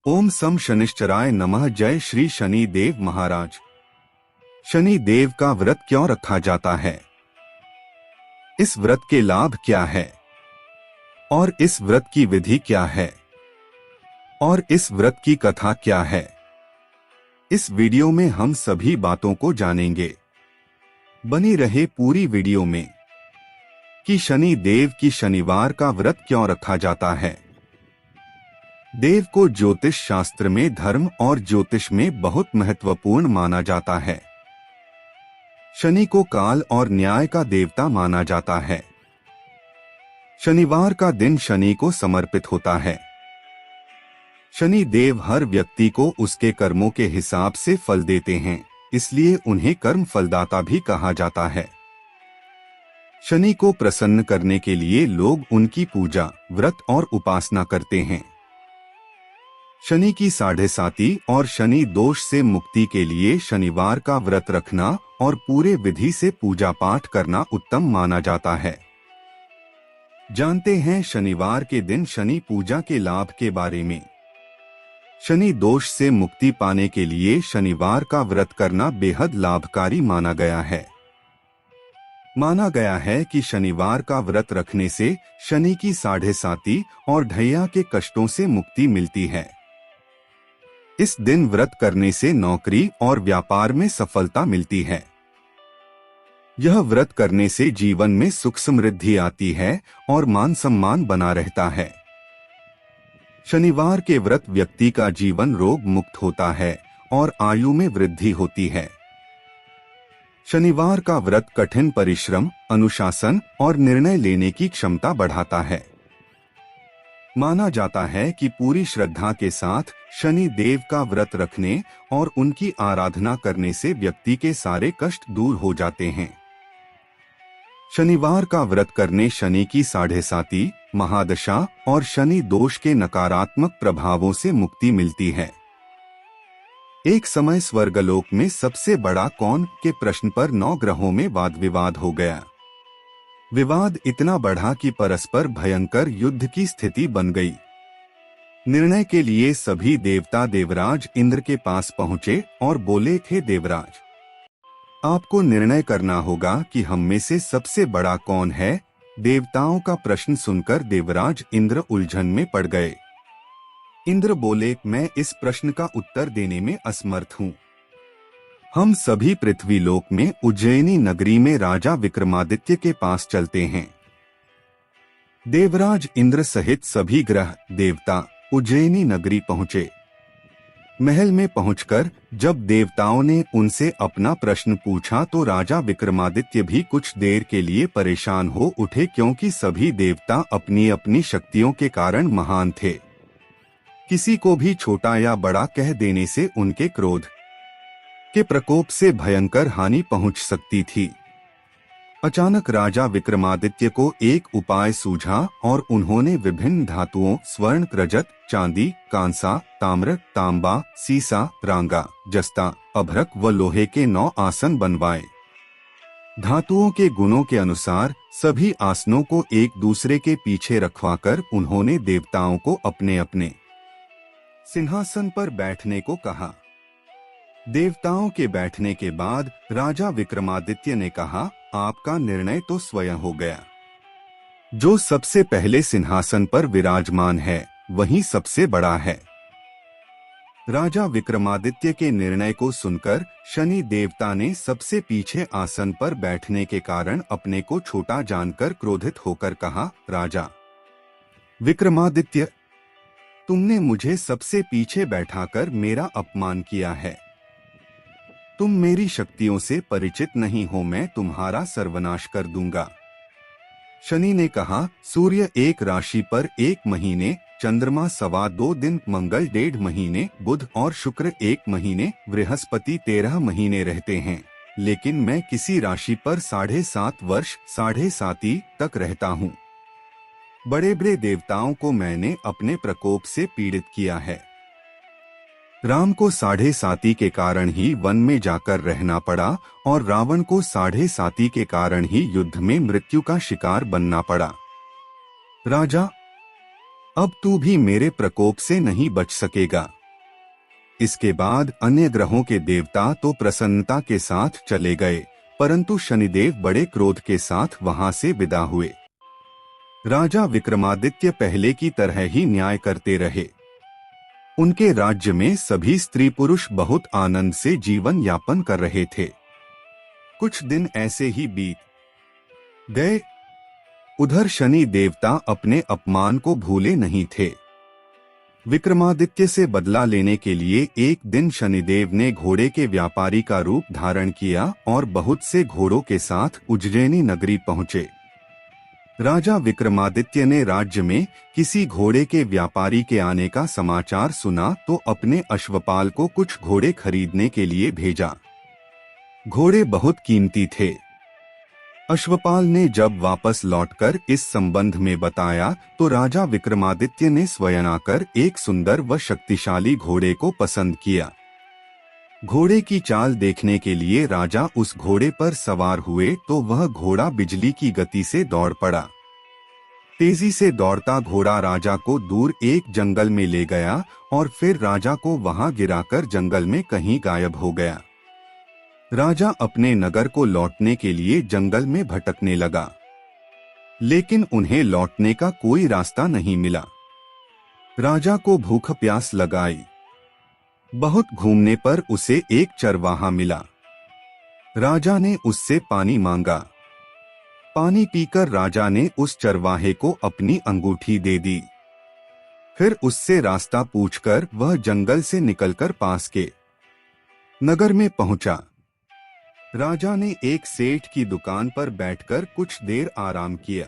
ओम सम शनिश्चराय नमः। जय श्री शनि देव महाराज। शनि देव का व्रत क्यों रखा जाता है? इस व्रत के लाभ क्या है और इस व्रत की विधि क्या है और इस व्रत की कथा क्या है? इस वीडियो में हम सभी बातों को जानेंगे। बनी रहे पूरी वीडियो में कि शनि देव की शनिवार का व्रत क्यों रखा जाता है। देव को ज्योतिष शास्त्र में धर्म और ज्योतिष में बहुत महत्वपूर्ण माना जाता है। शनि को काल और न्याय का देवता माना जाता है। शनिवार का दिन शनि को समर्पित होता है। शनि देव हर व्यक्ति को उसके कर्मों के हिसाब से फल देते हैं, इसलिए उन्हें कर्म फलदाता भी कहा जाता है। शनि को प्रसन्न करने के लिए लोग उनकी पूजा, व्रत और उपासना करते हैं। शनि की साढ़ेसाती और शनि दोष से मुक्ति के लिए शनिवार का व्रत रखना और पूरे विधि से पूजा पाठ करना उत्तम माना जाता है। जानते हैं शनिवार के दिन शनि पूजा के लाभ के बारे में। शनि दोष से मुक्ति पाने के लिए शनिवार का व्रत करना बेहद लाभकारी माना गया है। माना गया है कि शनिवार का व्रत रखने से शनि की साढ़ेसाती और ढैया के कष्टों से मुक्ति मिलती है। इस दिन व्रत करने से नौकरी और व्यापार में सफलता मिलती है। यह व्रत करने से जीवन में सुख समृद्धि आती है और मान सम्मान बना रहता है। शनिवार के व्रत व्यक्ति का जीवन रोग मुक्त होता है और आयु में वृद्धि होती है। शनिवार का व्रत कठिन परिश्रम, अनुशासन और निर्णय लेने की क्षमता बढ़ाता है। माना जाता है कि पूरी श्रद्धा के साथ शनि देव का व्रत रखने और उनकी आराधना करने से व्यक्ति के सारे कष्ट दूर हो जाते हैं। शनिवार का व्रत करने शनि की साढ़ेसाती, महादशा और शनि दोष के नकारात्मक प्रभावों से मुक्ति मिलती है। एक समय स्वर्गलोक में सबसे बड़ा कौन के प्रश्न पर 9 ग्रहों में वाद विवाद हो गया। विवाद इतना बढ़ा कि परस्पर भयंकर युद्ध की स्थिति बन गई। निर्णय के लिए सभी देवता देवराज इंद्र के पास पहुंचे और बोले, थे देवराज, आपको निर्णय करना होगा कि हम में से सबसे बड़ा कौन है। देवताओं का प्रश्न सुनकर देवराज इंद्र उलझन में पड़ गए। इंद्र बोले, मैं इस प्रश्न का उत्तर देने में असमर्थ हूँ। हम सभी पृथ्वी लोक में उज्जैनी नगरी में राजा विक्रमादित्य के पास चलते हैं। देवराज इंद्र सहित सभी ग्रह देवता उज्जैनी नगरी पहुंचे। महल में पहुंचकर जब देवताओं ने उनसे अपना प्रश्न पूछा तो राजा विक्रमादित्य भी कुछ देर के लिए परेशान हो उठे, क्योंकि सभी देवता अपनी अपनी शक्तियों के कारण महान थे। किसी को भी छोटा या बड़ा कह देने से उनके क्रोध के प्रकोप से भयंकर हानि पहुंच सकती थी। अचानक राजा विक्रमादित्य को एक उपाय सूझा और उन्होंने विभिन्न धातुओं स्वर्ण, रजत, चांदी, कांसा, ताम्र, तांबा, सीसा, रांगा, जस्ता, अभ्रक व लोहे के 9 आसन बनवाए। धातुओं के गुणों के अनुसार सभी आसनों को एक दूसरे के पीछे रखवाकर उन्होंने देवताओं को अपने अपने सिंहासन पर बैठने को कहा। देवताओं के बैठने के बाद राजा विक्रमादित्य ने कहा, आपका निर्णय तो स्वयं हो गया। जो सबसे पहले सिंहासन पर विराजमान है वही सबसे बड़ा है। राजा विक्रमादित्य के निर्णय को सुनकर शनि देवता ने सबसे पीछे आसन पर बैठने के कारण अपने को छोटा जानकर क्रोधित होकर कहा, राजा विक्रमादित्य, तुमने मुझे सबसे पीछे बैठाकर मेरा अपमान किया है। तुम मेरी शक्तियों से परिचित नहीं हो, मैं तुम्हारा सर्वनाश कर दूंगा। शनि ने कहा, सूर्य एक राशि पर 1 महीने, चंद्रमा 2.25 दिन, मंगल 1.5 महीने, बुध और शुक्र 1 महीने, बृहस्पति 13 महीने रहते हैं, लेकिन मैं किसी राशि पर 7.5 वर्ष 7.5 तक रहता हूँ। बड़े बड़े देवताओं को मैंने अपने प्रकोप से पीड़ित किया है। राम को 7.5 के कारण ही वन में जाकर रहना पड़ा और रावण को 7.5 के कारण ही युद्ध में मृत्यु का शिकार बनना पड़ा। राजा, अब तू भी मेरे प्रकोप से नहीं बच सकेगा। इसके बाद अन्य ग्रहों के देवता तो प्रसन्नता के साथ चले गए, परंतु शनिदेव बड़े क्रोध के साथ वहां से विदा हुए। राजा विक्रमादित्य पहले की तरह ही न्याय करते रहे। उनके राज्य में सभी स्त्री पुरुष बहुत आनंद से जीवन यापन कर रहे थे। कुछ दिन ऐसे ही बीत गए। उधर शनि देवता अपने अपमान को भूले नहीं थे। विक्रमादित्य से बदला लेने के लिए एक दिन शनिदेव ने घोड़े के व्यापारी का रूप धारण किया और बहुत से घोड़ों के साथ उज्जैनी नगरी पहुंचे। राजा विक्रमादित्य ने राज्य में किसी घोड़े के व्यापारी के आने का समाचार सुना तो अपने अश्वपाल को कुछ घोड़े खरीदने के लिए भेजा। घोड़े बहुत कीमती थे। अश्वपाल ने जब वापस लौटकर इस संबंध में बताया तो राजा विक्रमादित्य ने स्वयं आकर एक सुंदर व शक्तिशाली घोड़े को पसंद किया। घोड़े की चाल देखने के लिए राजा उस घोड़े पर सवार हुए तो वह घोड़ा बिजली की गति से दौड़ पड़ा। तेजी से दौड़ता घोड़ा राजा को दूर एक जंगल में ले गया और फिर राजा को वहां गिराकर जंगल में कहीं गायब हो गया। राजा अपने नगर को लौटने के लिए जंगल में भटकने लगा, लेकिन उन्हें लौटने का कोई रास्ता नहीं मिला। राजा को भूख प्यास लगाई। बहुत घूमने पर उसे एक चरवाहा मिला। राजा ने उससे पानी मांगा। पानी पीकर राजा ने उस चरवाहे को अपनी अंगूठी दे दी। फिर उससे रास्ता पूछकर वह जंगल से निकलकर पास के नगर में पहुंचा। राजा ने एक सेठ की दुकान पर बैठकर कुछ देर आराम किया।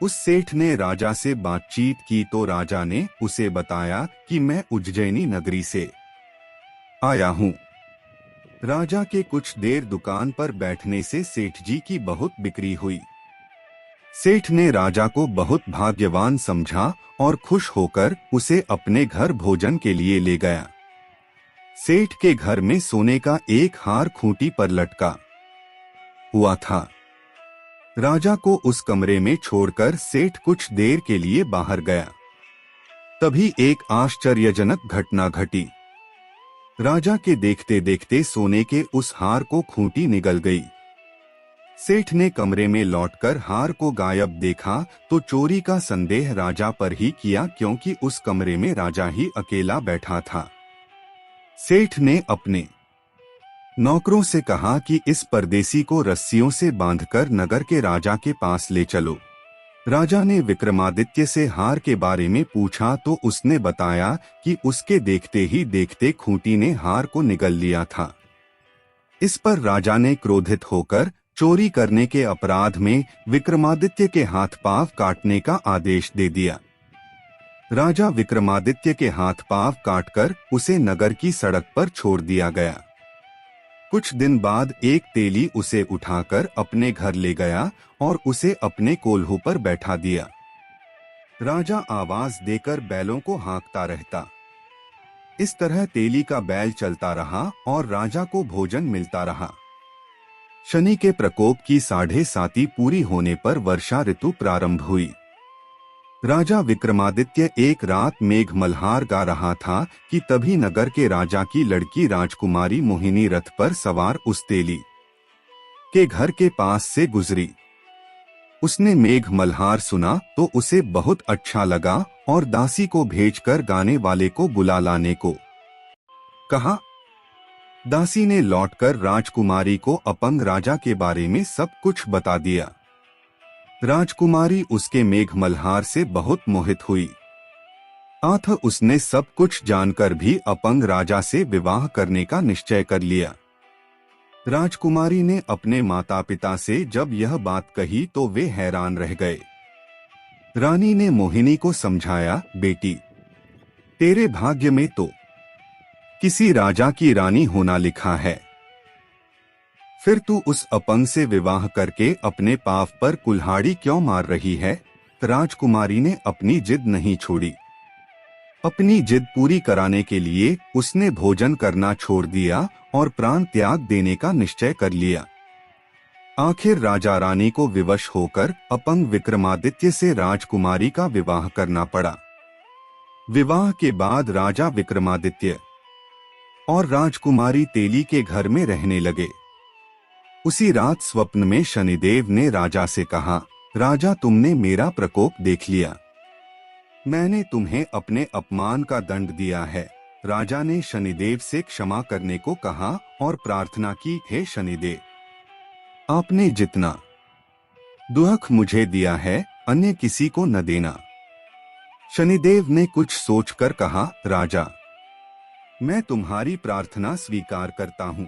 उस सेठ ने राजा से बातचीत की तो राजा ने उसे बताया कि मैं उज्जैनी नगरी से आया हूँ। राजा के कुछ देर दुकान पर बैठने से सेठ जी की बहुत बिक्री हुई। सेठ ने राजा को बहुत भाग्यवान समझा और खुश होकर उसे अपने घर भोजन के लिए ले गया। सेठ के घर में सोने का एक हार खूंटी पर लटका हुआ था। राजा को उस कमरे में छोड़कर सेठ कुछ देर के लिए बाहर गया। तभी एक आश्चर्यजनक घटना घटी। राजा के देखते देखते सोने के उस हार को खूंटी निगल गई। सेठ ने कमरे में लौटकर हार को गायब देखा तो चोरी का संदेह राजा पर ही किया, क्योंकि उस कमरे में राजा ही अकेला बैठा था। सेठ ने अपने नौकरों से कहा कि इस परदेसी को रस्सियों से बांधकर नगर के राजा के पास ले चलो। राजा ने विक्रमादित्य से हार के बारे में पूछा तो उसने बताया कि उसके देखते ही देखते खूंटी ने हार को निगल लिया था। इस पर राजा ने क्रोधित होकर चोरी करने के अपराध में विक्रमादित्य के हाथ पांव काटने का आदेश दे दिया। राजा विक्रमादित्य के हाथ पांव काटकर उसे नगर की सड़क पर छोड़ दिया गया। कुछ दिन बाद एक तेली उसे उठाकर अपने घर ले गया और उसे अपने कोल्हू पर बैठा दिया। राजा आवाज देकर बैलों को हाँकता रहता। इस तरह तेली का बैल चलता रहा और राजा को भोजन मिलता रहा। शनि के प्रकोप की 7.5 पूरी होने पर वर्षा ऋतु प्रारंभ हुई। राजा विक्रमादित्य एक रात मेघ मल्हार गा रहा था कि तभी नगर के राजा की लड़की राजकुमारी मोहिनी रथ पर सवार उस तेली के घर के पास से गुजरी। उसने मेघ मल्हार सुना तो उसे बहुत अच्छा लगा और दासी को भेजकर गाने वाले को बुला लाने को कहा। दासी ने लौटकर राजकुमारी को अपंग राजा के बारे में सब कुछ बता दिया। राजकुमारी उसके मेघ मल्हार से बहुत मोहित हुई। उसने सब कुछ जानकर भी अपंग राजा से विवाह करने का निश्चय कर लिया। राजकुमारी ने अपने माता पिता से जब यह बात कही तो वे हैरान रह गए। रानी ने मोहिनी को समझाया, बेटी, तेरे भाग्य में तो किसी राजा की रानी होना लिखा है, फिर तू उस अपंग से विवाह करके अपने पाप पर कुल्हाड़ी क्यों मार रही है? राजकुमारी ने अपनी जिद नहीं छोड़ी। अपनी जिद पूरी कराने के लिए उसने भोजन करना छोड़ दिया और प्राण त्याग देने का निश्चय कर लिया। आखिर राजा रानी को विवश होकर अपंग विक्रमादित्य से राजकुमारी का विवाह करना पड़ा। विवाह के बाद राजा विक्रमादित्य और राजकुमारी तेली के घर में रहने लगे। उसी रात स्वप्न में शनिदेव ने राजा से कहा, राजा तुमने मेरा प्रकोप देख लिया, मैंने तुम्हें अपने अपमान का दंड दिया है। राजा ने शनिदेव से क्षमा करने को कहा और प्रार्थना की, हे शनिदेव, आपने जितना दुख मुझे दिया है अन्य किसी को न देना। शनिदेव ने कुछ सोचकर कहा, राजा मैं तुम्हारी प्रार्थना स्वीकार करता हूँ।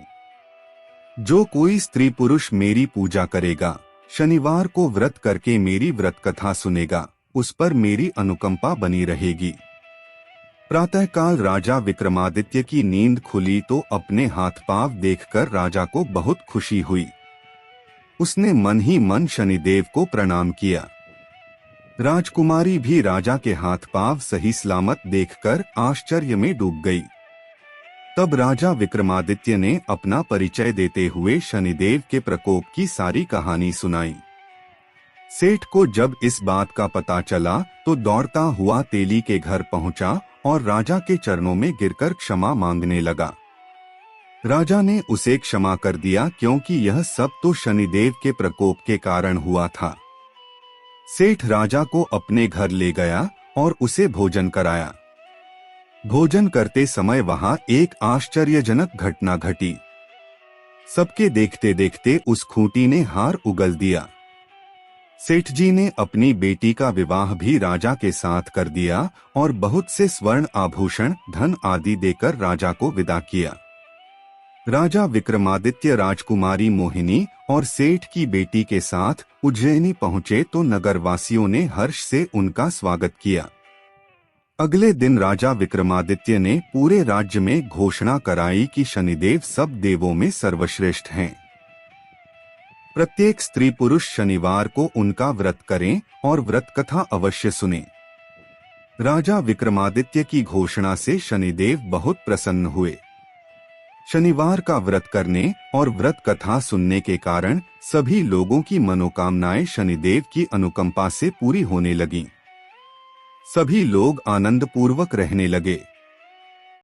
जो कोई स्त्री पुरुष मेरी पूजा करेगा, शनिवार को व्रत करके मेरी व्रत कथा सुनेगा, उस पर मेरी अनुकंपा बनी रहेगी। प्रातःकाल राजा विक्रमादित्य की नींद खुली तो अपने हाथ पांव देखकर राजा को बहुत खुशी हुई। उसने मन ही मन शनिदेव को प्रणाम किया। राजकुमारी भी राजा के हाथ पांव सही सलामत देखकर आश्चर्य में डूब गई। तब राजा विक्रमादित्य ने अपना परिचय देते हुए शनिदेव के प्रकोप की सारी कहानी सुनाई। सेठ को जब इस बात का पता चला तो दौड़ता हुआ तेली के घर पहुंचा और राजा के चरणों में गिरकर क्षमा मांगने लगा। राजा ने उसे क्षमा कर दिया क्योंकि यह सब तो शनिदेव के प्रकोप के कारण हुआ था। सेठ राजा को अपने घर ले गया और उसे भोजन कराया। भोजन करते समय वहां एक आश्चर्यजनक घटना घटी। सबके देखते देखते उस खूंटी ने हार उगल दिया। सेठ जी ने अपनी बेटी का विवाह भी राजा के साथ कर दिया और बहुत से स्वर्ण आभूषण, धन आदि देकर राजा को विदा किया। राजा विक्रमादित्य राजकुमारी मोहिनी और सेठ की बेटी के साथ उज्जैनी पहुंचे तो नगरवासियों ने हर्ष से उनका स्वागत किया। अगले दिन राजा विक्रमादित्य ने पूरे राज्य में घोषणा कराई कि शनिदेव सब देवों में सर्वश्रेष्ठ हैं। प्रत्येक स्त्री पुरुष शनिवार को उनका व्रत करें और व्रत कथा अवश्य सुनें। राजा विक्रमादित्य की घोषणा से शनिदेव बहुत प्रसन्न हुए। शनिवार का व्रत करने और व्रत कथा सुनने के कारण सभी लोगों की मनोकामनाएं शनिदेव की अनुकंपा से पूरी होने लगीं। सभी लोग आनंद पूर्वक रहने लगे।